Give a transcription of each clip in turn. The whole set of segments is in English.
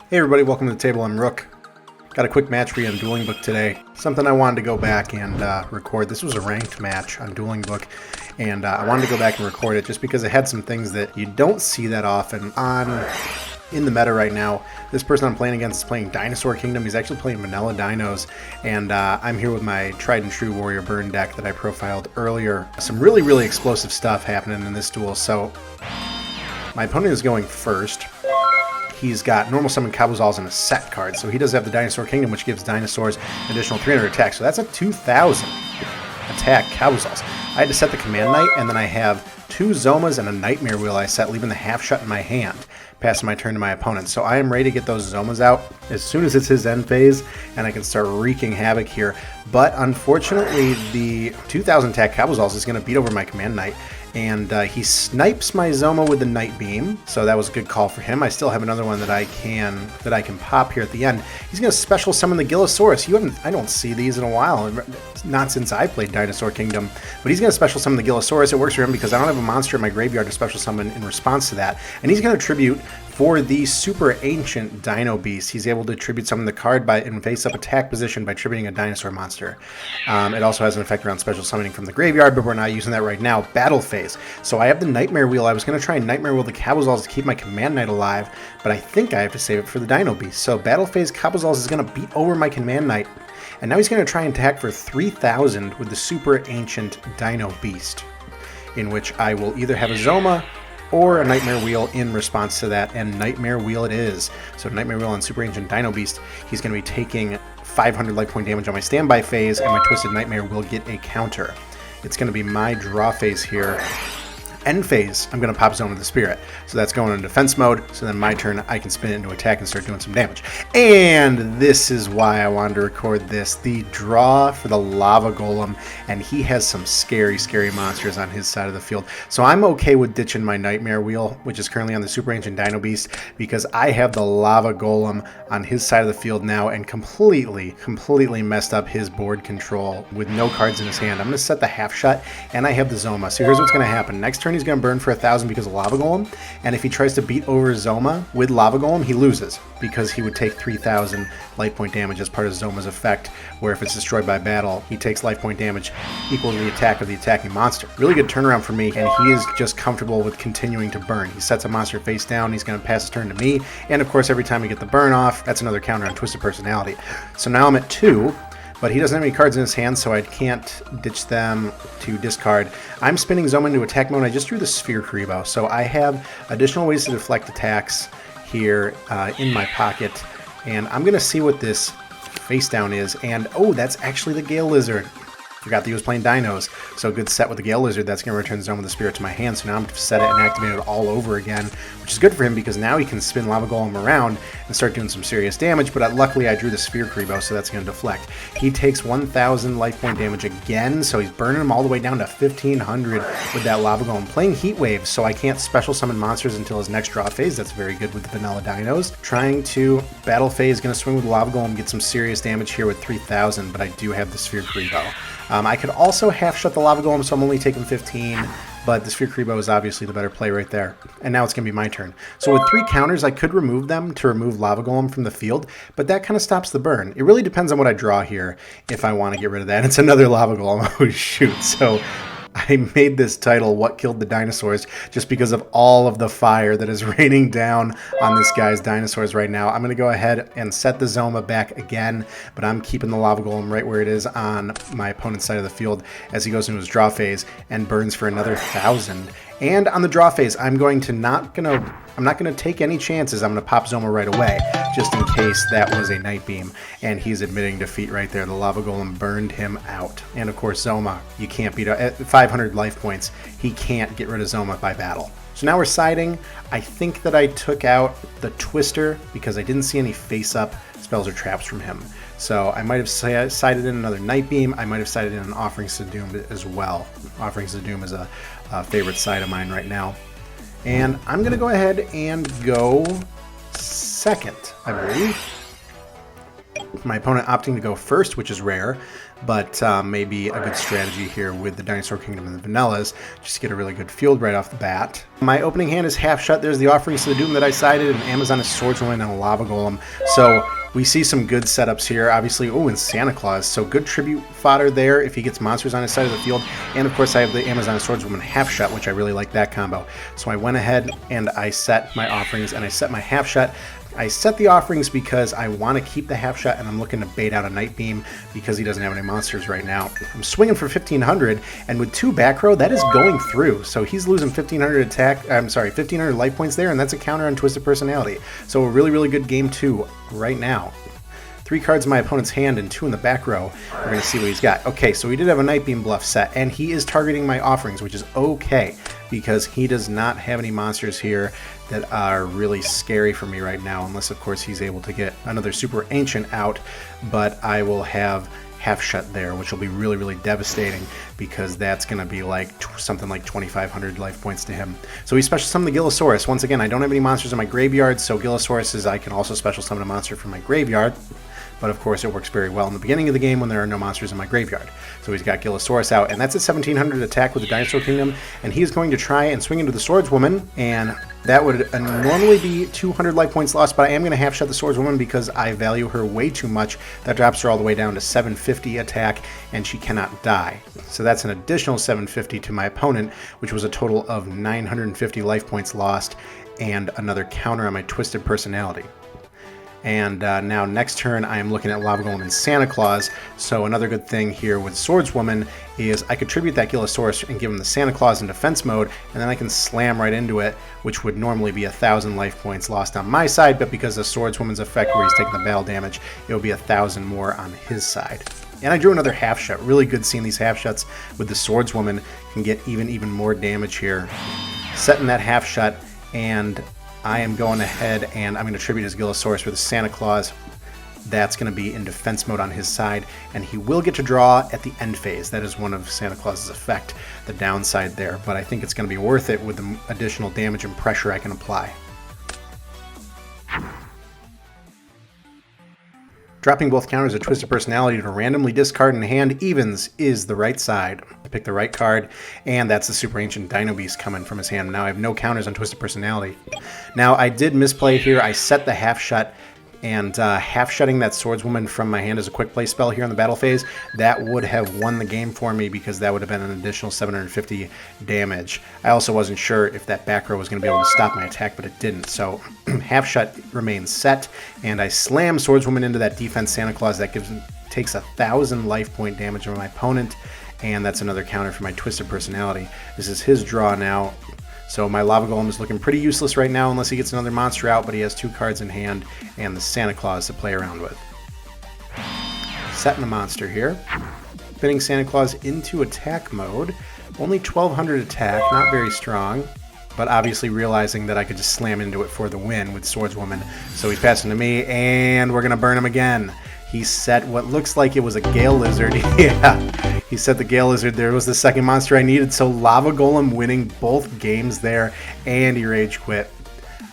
Hey everybody, welcome to the table. I'm Rook. Got a quick match for you on Dueling Book today. Something I wanted to go back and record. This was a ranked match on Dueling Book, and I wanted to go back and record it just because it had some things that you don't see that often in the meta right now. This person I'm playing against is playing Dinosaur Kingdom. He's actually playing Vanilla Dinos, and I'm here with my tried and true Warrior Burn deck that I profiled earlier. Some really explosive stuff happening in this duel. So my opponent is going first. He's got normal summon Cabuzals and a set card, so he does have the Dinosaur Kingdom, which gives Dinosaurs an additional 300 attack. So that's a 2,000 attack Cabuzals. I had to set the Command Knight, and then I have 2 Zomas and a Nightmare Wheel I set, leaving the half shut in my hand, passing my turn to my opponent. So I am ready to get those Zomas out as soon as it's his end phase, and I can start wreaking havoc here. But unfortunately, the 2,000 attack Cabuzals is going to beat over my Command Knight. And he snipes my Zoma with the Night Beam, so that was a good call for him. I still have another one that I can pop here at the end. He's going to special summon the Gillosaurus. I don't see these in a while, not since I played Dinosaur Kingdom. But he's going to special summon the Gillosaurus. It works for him because I don't have a monster in my graveyard to special summon in response to that. And he's going to tribute for the super ancient Dino Beast. He's able to tribute summon the card in face-up attack position by tributing a dinosaur monster. It also has an effect around special summoning from the graveyard, but we're not using that right now. Battle phase. So I have the Nightmare Wheel. I was going to try and Nightmare Wheel the Cabuzals to keep my Command Knight alive, but I think I have to save it for the Dino Beast. So Battle phase Cabuzals is going to beat over my Command Knight, and now he's going to try and attack for 3,000 with the super ancient Dino Beast, in which I will either have a Zoma or a Nightmare Wheel in response to that, and Nightmare Wheel it is. So Nightmare Wheel on Super Ancient Dino Beast, he's going to be taking 500 life point damage on my standby phase, and my Twisted Nightmare will get a counter. It's going to be my draw phase here. End phase, I'm going to pop Zoma the Spirit. So that's going in defense mode, so then my turn, I can spin it into attack and start doing some damage. And this is why I wanted to record this. The draw for the Lava Golem, and he has some scary monsters on his side of the field. So I'm okay with ditching my Nightmare Wheel, which is currently on the Super Ancient Dino Beast, because I have the Lava Golem on his side of the field now and completely messed up his board control with no cards in his hand. I'm going to set the half shut, and I have the Zoma. So here's what's going to happen. Next turn, he's going to burn for 1,000 because of Lava Golem, and if he tries to beat over Zoma with Lava Golem, he loses because he would take 3,000 life point damage as part of Zoma's effect, where if it's destroyed by battle, he takes life point damage equal to the attack of the attacking monster. Really good turnaround for me, and he is just comfortable with continuing to burn. He sets a monster face down, he's going to pass his turn to me, and of course every time we get the burn off, that's another counter on Twisted Personality. So now I'm at 2, but he doesn't have any cards in his hand, so I can't ditch them to discard. I'm spinning Zoma into attack mode. I just drew the Sphere Karibo, so I have additional ways to deflect attacks here in my pocket, and I'm going to see what this face down is, and oh, that's actually the Gale Lizard. Forgot that he was playing Dinos, so good set with the Gale Lizard. That's going to return Zoma the Spirit to my hand, so now I'm going to set it and activate it all over again, which is good for him because now he can spin Lava Golem around and start doing some serious damage, but luckily I drew the Sphere Karibo, so that's going to deflect. He takes 1,000 life point damage again, so he's burning him all the way down to 1,500 with that Lava Golem. Playing Heat Wave, so I can't special summon monsters until his next draw phase. That's very good with the Vanilla Dinos. Trying to battle phase, going to swing with Lava Golem, get some serious damage here with 3,000, but I do have the Sphere Karibo. I could also half shut the Lava Golem, so I'm only taking 15, but the Sphere Karibo is obviously the better play right there. And now it's going to be my turn. So with 3 counters, I could remove them to remove Lava Golem from the field, but that kind of stops the burn. It really depends on what I draw here if I want to get rid of that. It's another Lava Golem. Oh, shoot. So I made this title, What Killed the Dinosaurs, just because of all of the fire that is raining down on this guy's dinosaurs right now. I'm going to go ahead and set the Zoma back again, but I'm keeping the Lava Golem right where it is on my opponent's side of the field as he goes into his draw phase and burns for another 1,000. And on the draw phase, I'm not going to take any chances. I'm going to pop Zoma right away, just in case that was a Night Beam. And he's admitting defeat right there. The Lava Golem burned him out. And of course, Zoma, you can't beat at 500 life points. He can't get rid of Zoma by battle. So now we're siding. I think that I took out the Twister because I didn't see any face-up spells or traps from him. So I might have sided in another Night Beam. I might have sided in an Offerings to Doom as well. Offerings to Doom is a favorite side of mine right now. And I'm going to go ahead and go second, I believe. My opponent opting to go first, which is rare, but maybe a good strategy here with the Dinosaur Kingdom and the Vanillas, just to get a really good field right off the bat. My opening hand is half shut. There's the Offerings to the Doom that I sided, an Amazon, a Swordswoman, and a Lava Golem. So we see some good setups here. Obviously, oh, and Santa Claus. So good tribute fodder there if he gets monsters on his side of the field. And of course, I have the Amazon Swordswoman half shut, which I really like that combo. So I went ahead and I set my Offerings and I set my half shut. I set the Offerings because I want to keep the half shot, and I'm looking to bait out a Night Beam because he doesn't have any monsters right now. I'm swinging for 1500, and with 2 back row, that is going through. So he's losing 1500 attack. I'm sorry, 1500 life points there, and that's a counter on Twisted Personality. So a really, really good game 2 right now. 3 cards in my opponent's hand and 2 in the back row. We're going to see what he's got. Okay, so he did have a Night Beam bluff set, and he is targeting my Offerings, which is okay, because he does not have any monsters here that are really scary for me right now, unless, of course, he's able to get another Super Ancient out, but I will have half shut there, which will be really, really devastating because that's going to be like something like 2,500 life points to him. So he special summoned the Gillosaurus. Once again, I don't have any monsters in my graveyard, so Gillosaurus I can also special summon a monster from my graveyard. But of course, it works very well in the beginning of the game when there are no monsters in my graveyard. So he's got Gillosaurus out, and that's a 1700 attack with the Dinosaur Kingdom, and he's going to try and swing into the Swordswoman, and that would normally be 200 life points lost, but I am going to half shut the Swordswoman because I value her way too much. That drops her all the way down to 750 attack, and she cannot die. So that's an additional 750 to my opponent, which was a total of 950 life points lost, and another counter on my Twisted Personality. And now next turn I am looking at Lava Golem and Santa Claus. So another good thing here with Swordswoman is I could tribute that Gillosaurus and give him the Santa Claus in defense mode, and then I can slam right into it, which would normally be 1,000 life points lost on my side, but because of Swordswoman's effect where he's taking the battle damage, it will be 1,000 more on his side. And I drew another half shot. Really good seeing these half shots with the Swordswoman. Can get even more damage here. Setting that half shot, and I am going ahead and I'm going to tribute his Gillosaurus with a Santa Claus. That's going to be in defense mode on his side, and he will get to draw at the end phase. That is one of Santa Claus's effect, the downside there, but I think it's going to be worth it with the additional damage and pressure I can apply. Dropping both counters of Twisted Personality to randomly discard in hand evens is the right side. I pick the right card, and that's the Super Ancient Dino Beast coming from his hand. Now I have no counters on Twisted Personality. Now I did misplay here. I set the half shut, and half shutting that Swordswoman from my hand as a quick play spell here in the battle phase, that would have won the game for me because that would have been an additional 750 damage. I also wasn't sure if that back row was going to be able to stop my attack, but it didn't. So half shut remains set, and I slam Swordswoman into that defense Santa Claus. That takes 1,000 life point damage from my opponent, and that's another counter for my Twisted Personality. This is his draw now. So my Lava Golem is looking pretty useless right now unless he gets another monster out, but he has 2 cards in hand and the Santa Claus to play around with. Setting the monster here. Spinning Santa Claus into attack mode. Only 1,200 attack, not very strong, but obviously realizing that I could just slam into it for the win with Swordswoman. So he's passing to me, and we're going to burn him again. He set what looks like it was a Gale Lizard. Yeah, he set the Gale Lizard. There was the second monster I needed. So Lava Golem winning both games there, and he rage quit.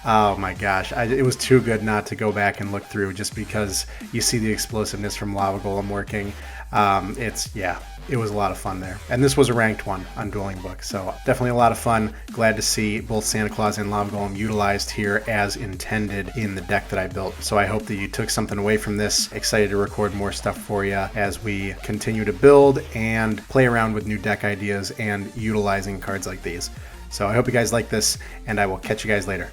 Oh my gosh, it was too good not to go back and look through just because you see the explosiveness from Lava Golem working. It was a lot of fun there. And this was a ranked one on Dueling Book, so definitely a lot of fun. Glad to see both Santa Claus and Lava Golem utilized here as intended in the deck that I built. So I hope that you took something away from this. Excited to record more stuff for you as we continue to build and play around with new deck ideas and utilizing cards like these. So I hope you guys like this, and I will catch you guys later.